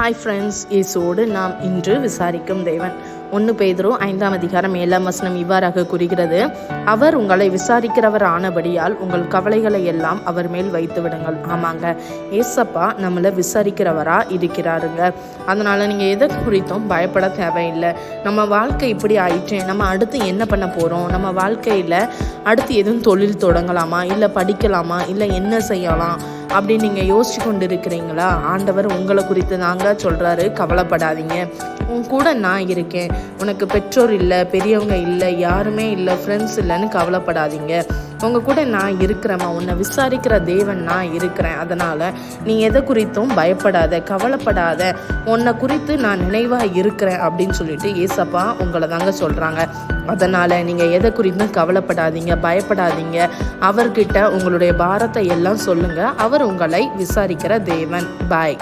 Hi friends, இயேசுவோடு நாம் இன்று விசாரிக்கும் தேவன். 1 பேதுரு 5:7 இவ்வாறாக கூறுகிறது, அவர் உங்களை விசாரிக்கிறவர் ஆனபடியால் உங்கள் கவலைகளை எல்லாம் அவர் மேல் வைத்து விடுங்கள். ஆமாங்க, ஏசப்பா நம்மளை விசாரிக்கிறவரா இருக்கிறாருங்க. அதனால நீங்கள் எதை குறித்தும் பயப்பட தேவையில்லை. நம்ம வாழ்க்கை இப்படி ஆயிட்டேன், நம்ம அடுத்து என்ன பண்ண போகிறோம், நம்ம வாழ்க்கையில் அடுத்து எதுவும் தொழில் தொடங்கலாமா, இல்லை படிக்கலாமா, இல்லை என்ன செய்யலாம் அப்படின்னு நீங்கள் யோசிச்சு கொண்டு இருக்கிறீங்களா? ஆண்டவர் உங்களை குறித்து தாங்க சொல்கிறாரு, கவலைப்படாதீங்க, உன் கூட நான் இருக்கேன். உனக்கு பெற்றோர் இல்லை, பெரியவங்க இல்லை, யாருமே இல்லை, ஃப்ரெண்ட்ஸ் இல்லைன்னு கவலைப்படாதீங்க. உங்கள் கூட நான் இருக்கிறேம்மா, உன்னை விசாரிக்கிற தேவன் நான் இருக்கிறேன். அதனால் நீ எதை குறித்தும் பயப்படாத, கவலைப்படாத, உன்னை குறித்து நான் நினைவாக இருக்கிறேன் அப்படின்னு சொல்லிட்டு ஏசப்பா உங்களை தாங்க சொல்கிறாங்க. அதனால் நீங்கள் எதை குறித்தும் கவலைப்படாதீங்க, பயப்படாதீங்க. அவர்கிட்ட உங்களுடைய பாரத்தை எல்லாம் சொல்லுங்கள். அவர் உங்களை விசாரிக்கிற தேவன். பாய்.